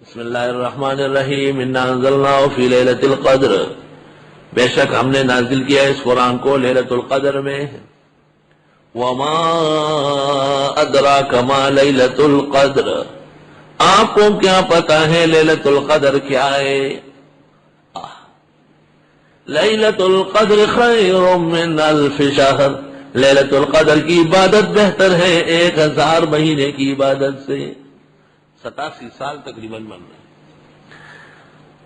بسم اللہ الرحمن الرحیم انا انزلناہ فی لیلۃ القدر، بے شک ہم نے نازل کیا اس قرآن کو لیلۃ القدر میں۔ وما ادراک ما لیلۃ القدر، آپ کو کیا پتا ہے لیلۃ القدر کیا ہے؟ لیلۃ القدر خیر من الف شہر، لیلۃ القدر کی عبادت بہتر ہے 1000 مہینے کی عبادت سے۔ 87 سال تقریباً بن رہے۔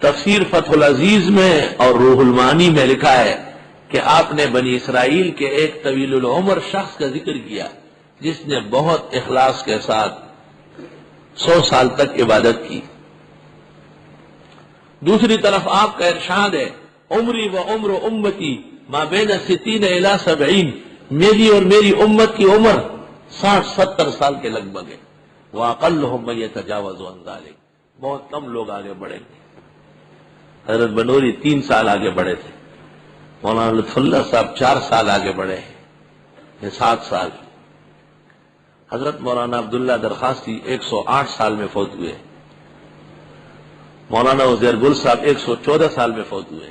تفسیر فتح العزیز میں اور روح المعانی میں لکھا ہے کہ آپ نے بنی اسرائیل کے ایک طویل العمر شخص کا ذکر کیا جس نے بہت اخلاص کے ساتھ 100 سال تک عبادت کی۔ دوسری طرف آپ کا ارشاد ہے عمری و عمر امتی ما بین 60 الی 70، میری اور میری امت کی عمر 60-70 سال کے لگ بھگ ہے۔ وَأَقَلُّهُمْ مَن يَتَجَاوَزُ عَن ذَلِكَ، بہت کم لوگ آگے بڑھیں گے۔ حضرت بنوری 3 سال آگے بڑھے تھے، مولانا لطف اللہ صاحب 4 سال آگے بڑھے ہیں، 7 سال۔ حضرت مولانا عبداللہ درخواستی 108 سال میں فوت ہوئے، مولانا عزیر گل صاحب 114 سال میں فوت ہوئے،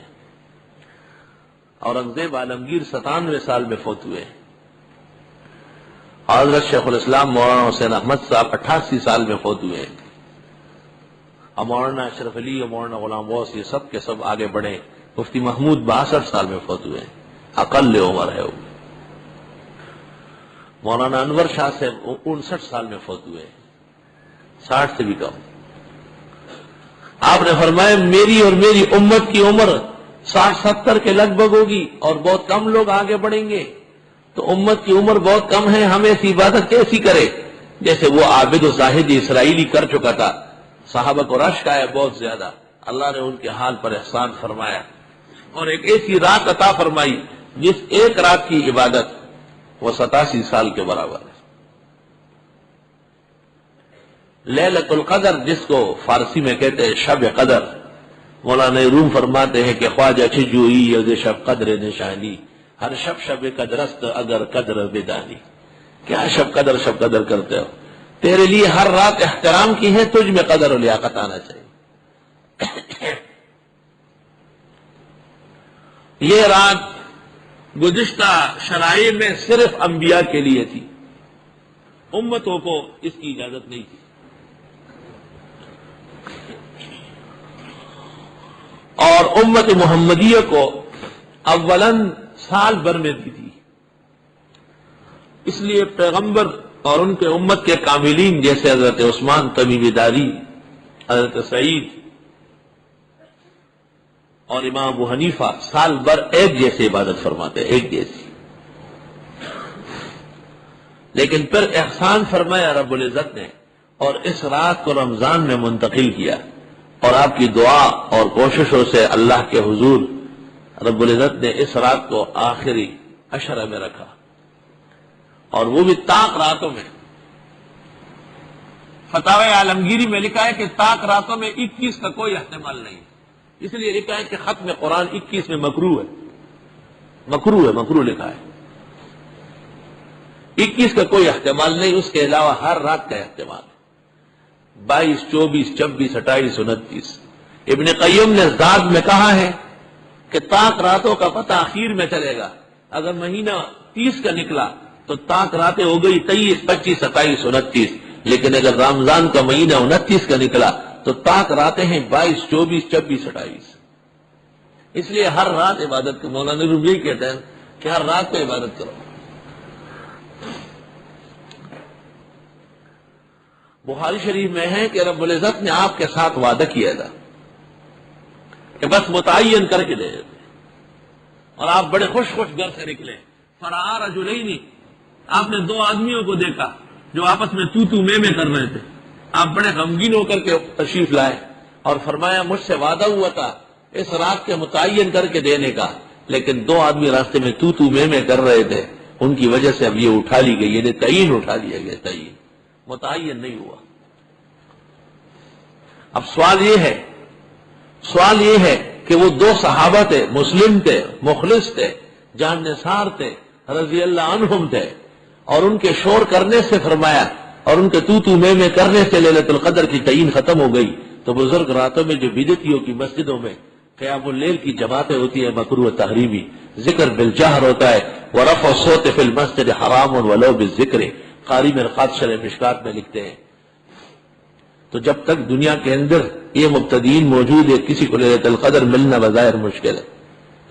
اورنگزیب عالمگیر 97 سال میں فوت ہوئے، حضرت شیخ الاسلام مولانا حسین احمد صاحب 88 سال میں فوت ہوئے، اور مولانا اشرف علی اور مولانا غلام غوث یہ سب کے سب آگے بڑھے۔ مفتی محمود 62 سال میں فوت ہوئے، اقل عمر ہے وہ۔ مولانا انور شاہ سے 59 سال میں فوت ہوئے، 60 سے بھی کم۔ آپ نے فرمایا میری اور میری امت کی عمر 60-70 کے لگ بھگ ہوگی اور بہت کم لوگ آگے بڑھیں گے، تو امت کی عمر بہت کم ہے، ہم ایسی عبادت کیسی کرے جیسے وہ عابد و زاہد اسرائیلی کر چکا تھا۔ صحابہ کو رشک آیا بہت زیادہ، اللہ نے ان کے حال پر احسان فرمایا اور ایک ایسی رات عطا فرمائی جس ایک رات کی عبادت وہ 87 سال کے برابر ہے۔ لیلۃ القدر جس کو فارسی میں کہتے ہیں شب قدر، مولانا روم فرماتے ہیں کہ خواجہ چھجوئی یز شب قدر نشانی، ہر شب شب قدرست اگر قدر بدانی۔ کیا شب قدر کرتے ہو؟ تیرے لیے ہر رات احترام کی ہے، تجھ میں قدر و لیاقت آنا چاہیے۔ یہ رات گزشتہ شرائع میں صرف انبیاء کے لیے تھی، امتوں کو اس کی اجازت نہیں تھی، اور امت محمدیہ کو اولاً سال بھر میں دی تھی۔ اس لیے پیغمبر اور ان کے امت کے کاملین جیسے حضرت عثمان تمیمی داری، حضرت سعید اور امام ابو حنیفہ سال بھر ایک جیسے عبادت فرماتے، ایک جیسی۔ لیکن پھر احسان فرمایا رب العزت نے اور اس رات کو رمضان میں منتقل کیا، اور آپ کی دعا اور کوششوں سے اللہ کے حضور رب العزت نے اس رات کو آخری عشرہ میں رکھا، اور وہ بھی طاق راتوں میں۔ فتاوی عالمگیری میں لکھا ہے کہ طاق راتوں میں 21 کا کوئی احتمال نہیں، اس لیے لکھا ہے کہ ختم قرآن 21 میں مکروہ ہے، مکروہ لکھا ہے۔ 21 کا کوئی احتمال نہیں، اس کے علاوہ ہر رات کا احتمال ہے، 22، 24، 26، 28، 29۔ ابن قیم نے زاد میں کہا ہے کہ طاق راتوں کا پتہ آخر میں چلے گا، اگر مہینہ 30 کا نکلا تو طاق راتیں ہو گئی 23، 25، 27، 29، لیکن اگر رمضان کا مہینہ 29 کا نکلا تو طاق راتیں ہیں 22، 24، 26، 28۔ اس لیے ہر رات عبادت کو مولانا روم کہتے ہیں کہ ہر رات کو عبادت کرو۔ بخاری شریف میں ہے کہ رب العزت نے آپ کے ساتھ وعدہ کیا تھا کہ بس متعین کر کے دے دیتے، اور آپ بڑے خوش گھر سے نکلے۔ فرآ رجلین، آپ نے 2 آدمیوں کو دیکھا جو آپس میں تو میں کر رہے تھے، آپ بڑے غمگین ہو کر کے تشریف لائے اور فرمایا مجھ سے وعدہ ہوا تھا اس رات کے متعین کر کے دینے کا، لیکن 2 آدمی راستے میں تو میں کر رہے تھے، ان کی وجہ سے اب یہ اٹھا لی گئی، یعنی تعین اٹھا لیا گیا، تعین متعین نہیں ہوا۔ اب سوال یہ ہے کہ وہ 2 صحابہ تھے، مسلم تھے، مخلص تھے، جان نثار تھے، رضی اللہ عنہم تھے، اور ان کے شور کرنے سے فرمایا اور ان کے تو میں کرنے سے لیلۃ القدر کی تعین ختم ہو گئی، تو بزرگ راتوں میں جو بدعتیوں کی مسجدوں میں قیام اللیل کی جماعتیں ہوتی ہیں مکروہ تحریمی، ذکر بالجہر ہوتا ہے، ورفع الصوت فی المسجد حرام ولو بالذکر، قاری مرقات شرح مشکات میں لکھتے ہیں۔ تو جب تک دنیا کے اندر یہ مبتدئین موجود ہے کسی کو لیلۃ القدر ملنا بظاہر مشکل ہے۔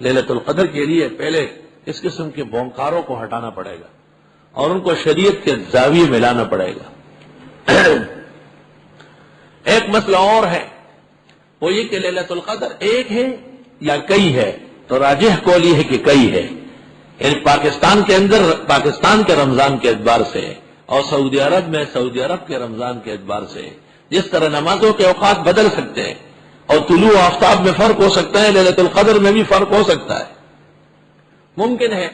لیلۃ القدر کے لیے پہلے اس قسم کے بونکاروں کو ہٹانا پڑے گا اور ان کو شریعت کے زاویے میں لانا پڑے گا۔ ایک مسئلہ اور ہے، وہ یہ کہ لیلۃ القدر ایک ہے یا کئی ہے، تو راجح قول یہ ہے کہ کئی ہے، یعنی پاکستان کے اندر پاکستان کے رمضان کے اعتبار سے اور سعودی عرب میں سعودی عرب کے رمضان کے اعتبار سے جس طرح نمازوں کے اوقات بدل سکتے ہیں اور طلوع آفتاب میں فرق ہو سکتا ہے، لیلۃ القدر میں بھی فرق ہو سکتا ہے۔ ممکن ہے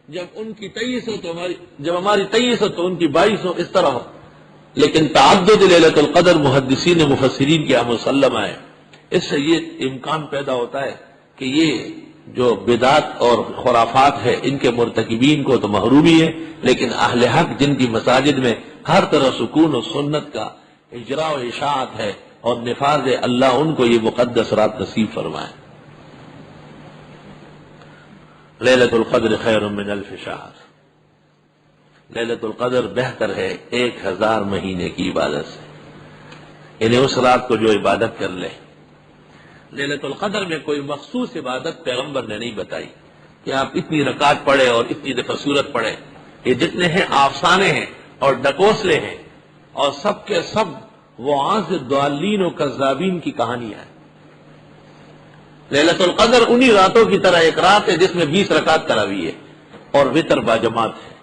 جب ان کی 23 ہو تو جب ہماری 23 ہو تو ان کی 22 ہو، اس طرح ہو، لیکن تعدد لیلۃ القدر محدثین مفسرین کے مسلمہ ہے۔ اس سے یہ امکان پیدا ہوتا ہے کہ یہ جو بدعت اور خرافات ہے ان کے مرتکبین کو تو محرومی ہے، لیکن اہل حق جن کی مساجد میں ہر طرح سکون و سنت کا اجراء و اشاعت ہے اور نفاذ ہے، اللہ ان کو یہ مقدس رات نصیب فرمائے۔ لیلۃ القدر خیر من الف شہر، لیلۃ القدر بہتر ہے 1000 مہینے کی عبادت سے، یعنی اس رات کو جو عبادت کر لے۔ لیلۃ القدر میں کوئی مخصوص عبادت پیغمبر نے نہیں بتائی کہ آپ اتنی رکعت پڑھیں اور اتنی دفعہ سورت پڑھیں، یہ جتنے ہیں افسانے ہیں اور ڈکوسلے ہیں اور سب کے سب وعاظ ضالین و کذابین کی کہانیاں ہیں۔ لیلۃ القدر انہی راتوں کی طرح ایک رات ہے جس میں 20 رکعت تراویح ہے اور وتر باجماعت ہے۔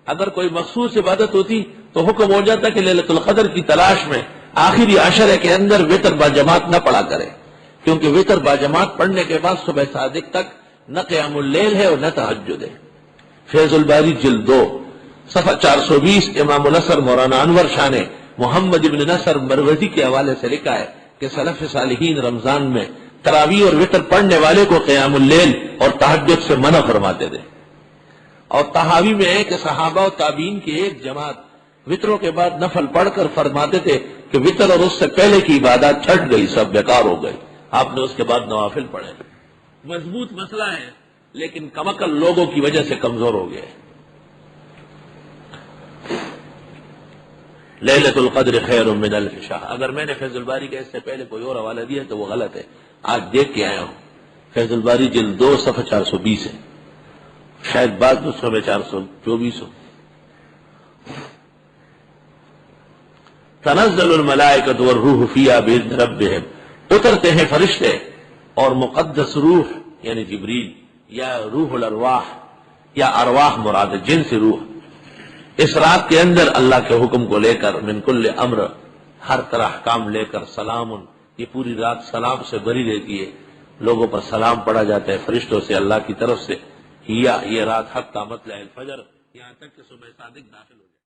اگر کوئی مخصوص عبادت ہوتی تو حکم ہو جاتا کہ لیلۃ القدر کی تلاش میں آخری عشرے کے اندر وتر باجماعت نہ پڑھا کرے، کیونکہ وتر باجماعت پڑھنے کے بعد صبح صادق تک نہ قیام اللیل ہے اور نہ تہجد ہے۔ فیض الباری جلد 2 صفحہ 420 امام النصر مولانا انور شاہ نے محمد ابن نصر مروزی کے حوالے سے لکھا ہے کہ سلف صالحین رمضان میں تراویح اور وتر پڑھنے والے کو قیام اللیل اور تہجد سے منع فرماتے تھے، اور تحاوی میں ہے کہ صحابہ و تابعین کی ایک جماعت وتروں کے بعد نفل پڑھ کر فرماتے تھے کہ وتر اور اس سے پہلے کی عبادات چھٹ گئی، سب بیکار ہو گئی، آپ نے اس کے بعد نوافل پڑھے۔ مضبوط مسئلہ ہے لیکن کمعقل لوگوں کی وجہ سے کمزور ہو گئے۔ لیلۃ القدر خیر من الف شہر، اگر میں نے فیض الباری کا اس سے پہلے کوئی اور حوالہ دیا تو وہ غلط ہے، آج دیکھ کے آیا ہوں۔ فیض الباری جلد 2 صفحہ 420 ہے، شاید بعض نسخوں میں 424 ہو۔ تنزل الملائکۃ والروح فیہا بإذن ربہم، اترتے ہیں فرشتے اور مقدس روح یعنی جبریل یا روح الارواح یا ارواح مراد جن سے روح، اس رات کے اندر اللہ کے حکم کو لے کر من کل امر، ہر طرح احکام لے کر، سلام، یہ پوری رات سلام سے بھری رہتی ہے، لوگوں پر سلام پڑھا جاتا ہے فرشتوں سے اللہ کی طرف سے، یہ رات حتی مطلع الفجر، یہاں تک کہ صبح صادق داخل ہو جائے۔